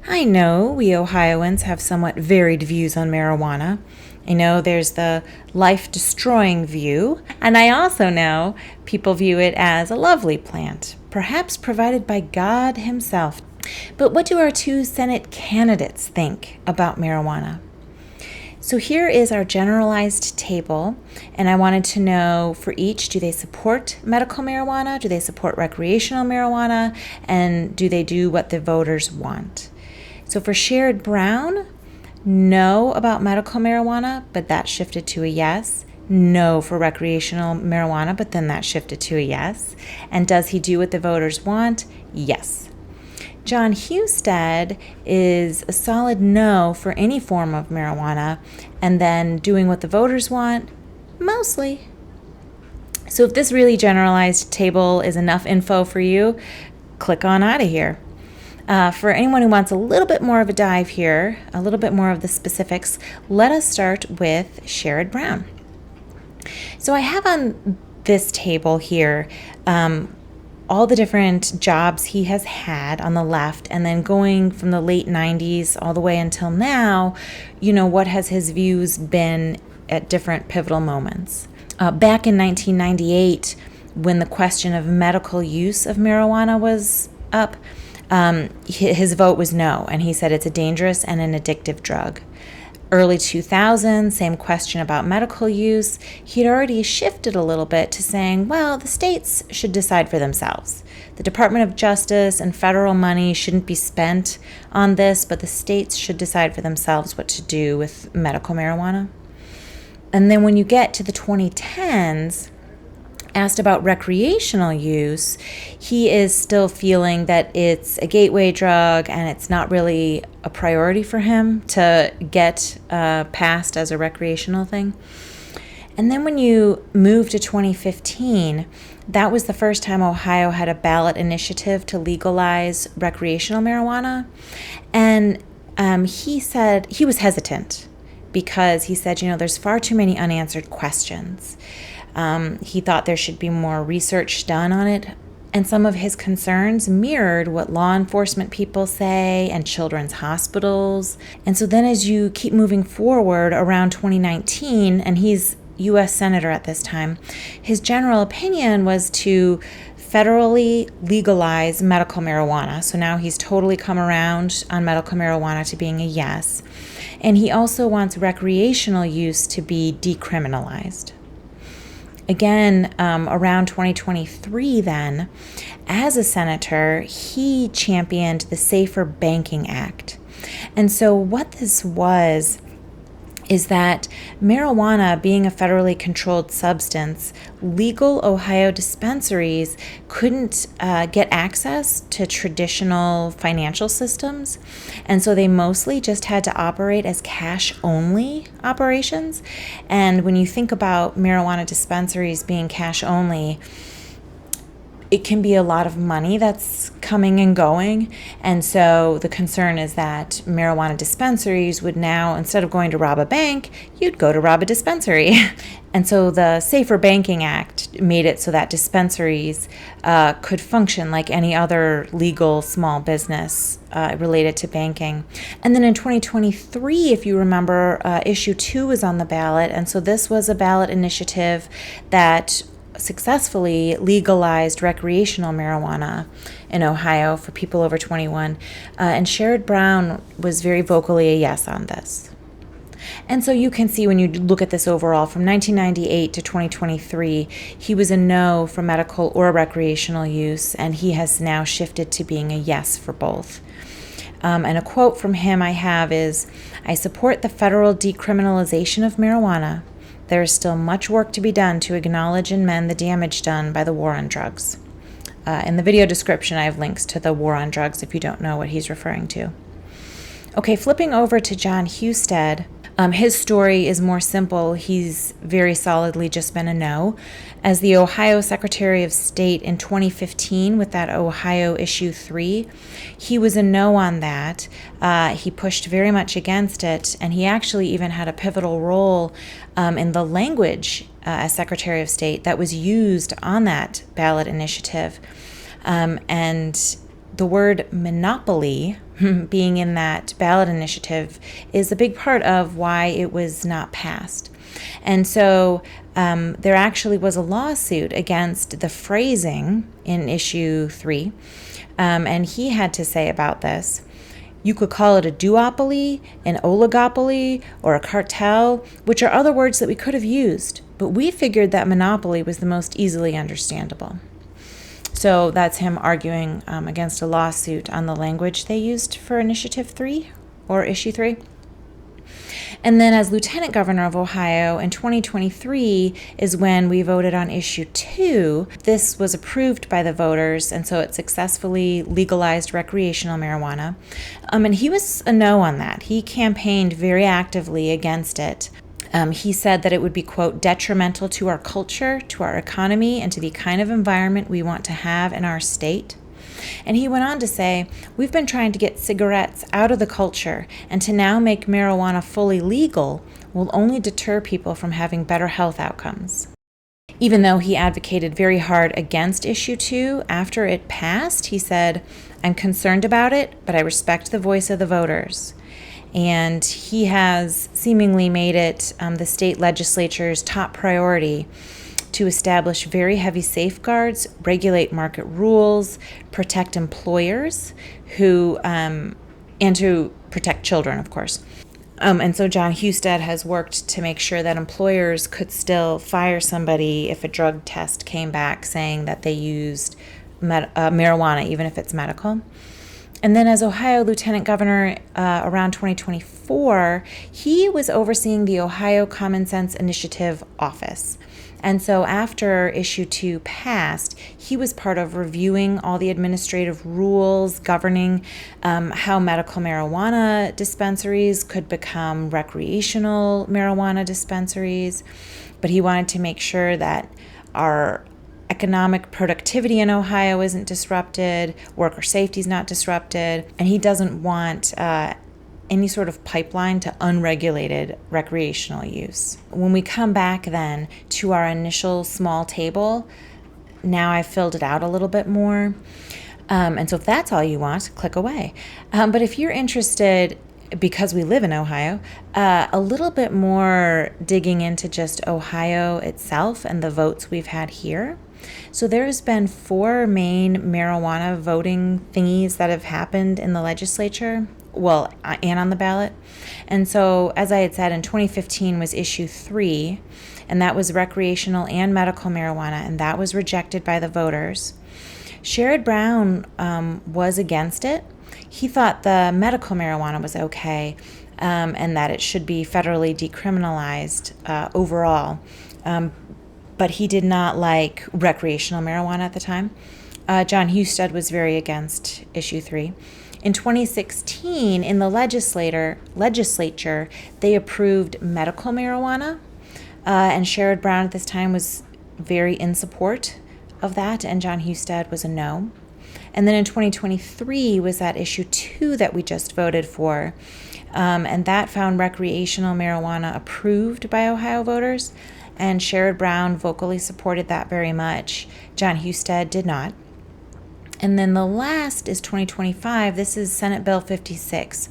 I know we Ohioans have somewhat varied views on marijuana. I know there's the life-destroying view, and I also know people view it as a lovely plant, perhaps provided by God himself. But what do our two Senate candidates think about marijuana? So here is our generalized table, and I wanted to know for each, do they support medical marijuana? Do they support recreational marijuana? And do they do what the voters want? So for Sherrod Brown, no about medical marijuana, but that shifted to a yes. No for recreational marijuana, but then that shifted to a yes. And does he do what the voters want? Yes. Jon Husted is a solid no for any form of marijuana, and then doing what the voters want, mostly. So if this really generalized table is enough info for you, click on out of here. For anyone who wants a little bit more of a dive here, a little bit more of the specifics, let us start with Sherrod Brown. So I have on this table here all the different jobs he has had on the left, and then going from the late 90s all the way until now, what has his views been at different pivotal moments. Back in 1998, when the question of medical use of marijuana was up, his vote was no, and he said it's a dangerous and an addictive drug. Early 2000s, same question about medical use. He'd already shifted a little bit to saying, well, the states should decide for themselves. The Department of Justice and federal money shouldn't be spent on this, but the states should decide for themselves what to do with medical marijuana. And then when you get to the 2010s, asked about recreational use, he is still feeling that it's a gateway drug and it's not really a priority for him to get passed as a recreational thing. And then when you move to 2015, that was the first time Ohio had a ballot initiative to legalize recreational marijuana. And he said he was hesitant because he said, there's far too many unanswered questions. He thought there should be more research done on it, and some of his concerns mirrored what law enforcement people say and children's hospitals. And so then as you keep moving forward around 2019, and he's U.S. Senator at this time, his general opinion was to federally legalize medical marijuana. So now he's totally come around on medical marijuana to being a yes. And he also wants recreational use to be decriminalized. Again, around 2023 then, as a senator, he championed the Safer Banking Act. And so what this was is that marijuana being a federally controlled substance, legal Ohio dispensaries couldn't get access to traditional financial systems. And so they mostly just had to operate as cash-only operations. And when you think about marijuana dispensaries being cash-only, it can be a lot of money that's coming and going. And so the concern is that marijuana dispensaries would now, instead of going to rob a bank, you'd go to rob a dispensary. And so the Safer Banking Act made it so that dispensaries could function like any other legal small business related to banking. And then in 2023, if you remember, issue 2 was on the ballot. And so this was a ballot initiative that successfully legalized recreational marijuana in Ohio for people over 21. And Sherrod Brown was very vocally a yes on this. And so you can see when you look at this overall, from 1998 to 2023, he was a no for medical or recreational use, and he has now shifted to being a yes for both. And a quote from him I have is, "I support the federal decriminalization of marijuana. There is still much work to be done to acknowledge and mend the damage done by the war on drugs." In the video description, I have links to the war on drugs if you don't know what he's referring to. Okay, flipping over to Jon Husted, his story is more simple. He's very solidly just been a no. As the Ohio Secretary of State in 2015 with that Ohio Issue 3, he was a no on that. He pushed very much against it, and he actually even had a pivotal role in the language as Secretary of State that was used on that ballot initiative. And the word monopoly being in that ballot initiative is a big part of why it was not passed. And so there actually was a lawsuit against the phrasing in issue 3. And he had to say about this, you could call it a duopoly, an oligopoly, or a cartel, which are other words that we could have used, but we figured that monopoly was the most easily understandable. So that's him arguing against a lawsuit on the language they used for Initiative 3 or Issue 3. And then as Lieutenant Governor of Ohio in 2023 is when we voted on Issue 2. This was approved by the voters, and so it successfully legalized recreational marijuana. And he was a no on that. He campaigned very actively against it. He said that it would be, quote, detrimental to our culture, to our economy, and to the kind of environment we want to have in our state. And he went on to say, we've been trying to get cigarettes out of the culture, and to now make marijuana fully legal will only deter people from having better health outcomes. Even though he advocated very hard against Issue 2, after it passed, he said, I'm concerned about it, but I respect the voice of the voters. And he has seemingly made it the state legislature's top priority to establish very heavy safeguards, regulate market rules, protect employers and to protect children, of course. And so Jon Husted has worked to make sure that employers could still fire somebody if a drug test came back saying that they used marijuana, even if it's medical. And then as Ohio Lieutenant Governor around 2024, he was overseeing the Ohio Common Sense Initiative office. And so after Issue 2 passed, he was part of reviewing all the administrative rules governing how medical marijuana dispensaries could become recreational marijuana dispensaries. But he wanted to make sure that our economic productivity in Ohio isn't disrupted, worker safety is not disrupted, and he doesn't want any sort of pipeline to unregulated recreational use. When we come back then to our initial small table, now I've filled it out a little bit more. And so if that's all you want, click away. But if you're interested, because we live in Ohio, a little bit more digging into just Ohio itself and the votes we've had here. So there's been 4 main marijuana voting thingies that have happened in the legislature, and on the ballot. And so, as I had said, in 2015 was Issue 3, and that was recreational and medical marijuana, and that was rejected by the voters. Sherrod Brown was against it. He thought the medical marijuana was okay, and that it should be federally decriminalized overall. But he did not like recreational marijuana at the time. Jon Husted was very against Issue 3. In 2016, in the legislature, they approved medical marijuana, and Sherrod Brown at this time was very in support of that, and Jon Husted was a no. And then in 2023 was that Issue 2 that we just voted for, and that found recreational marijuana approved by Ohio voters, and Sherrod Brown vocally supported that very much. Jon Husted did not. And then the last is 2025. This is Senate Bill 56.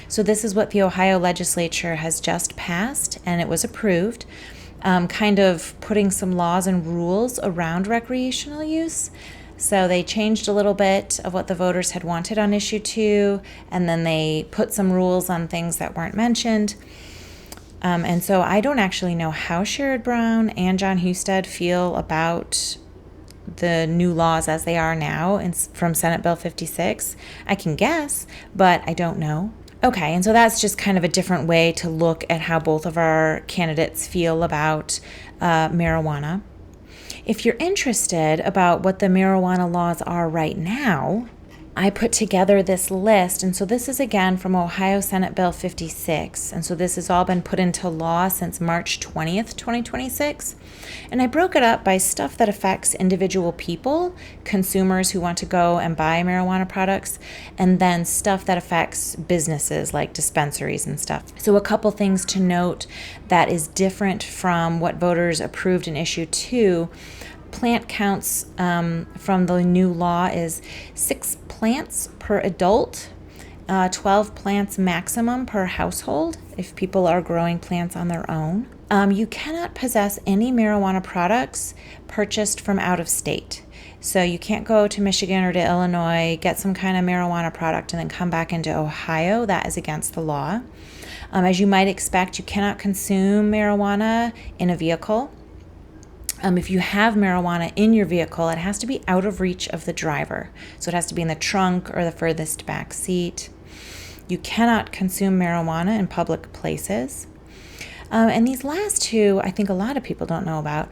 So this is what the Ohio legislature has just passed, and it was approved, kind of putting some laws and rules around recreational use. So they changed a little bit of what the voters had wanted on Issue 2, and then they put some rules on things that weren't mentioned. And so I don't actually know how Sherrod Brown and Jon Husted feel about the new laws as they are now from Senate Bill 56. I can guess, but I don't know. Okay, and so that's just kind of a different way to look at how both of our candidates feel about marijuana. If you're interested about what the marijuana laws are right now, I put together this list, and so this is again from Ohio Senate Bill 56, and so this has all been put into law since March 20th, 2026, and I broke it up by stuff that affects individual people, consumers who want to go and buy marijuana products, and then stuff that affects businesses like dispensaries and stuff. So a couple things to note that is different from what voters approved in Issue 2. plant counts from the new law is 6 plants per adult, 12 plants maximum per household if people are growing plants on their own. You cannot possess any marijuana products purchased from out of state. So you can't go to Michigan or to Illinois, get some kind of marijuana product, and then come back into Ohio. That is against the law. As you might expect, you cannot consume marijuana in a vehicle. If you have marijuana in your vehicle, it has to be out of reach of the driver. So it has to be in the trunk or the furthest back seat. You cannot consume marijuana in public places. And these last two, I think a lot of people don't know about.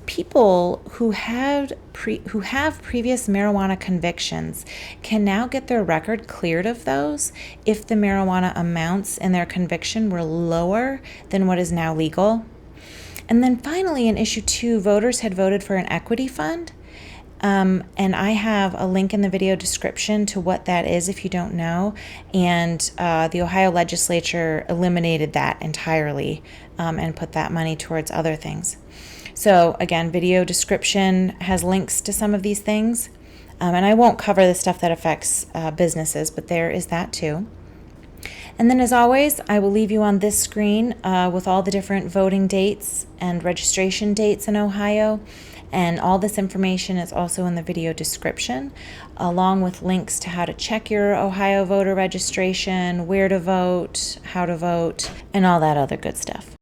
People who have previous marijuana convictions can now get their record cleared of those if the marijuana amounts in their conviction were lower than what is now legal. And then finally, in issue 2, voters had voted for an equity fund. And I have a link in the video description to what that is if you don't know. And the Ohio legislature eliminated that entirely and put that money towards other things. So again, video description has links to some of these things. And I won't cover the stuff that affects businesses, but there is that too. And then as always, I will leave you on this screen with all the different voting dates and registration dates in Ohio. And all this information is also in the video description, along with links to how to check your Ohio voter registration, where to vote, how to vote, and all that other good stuff.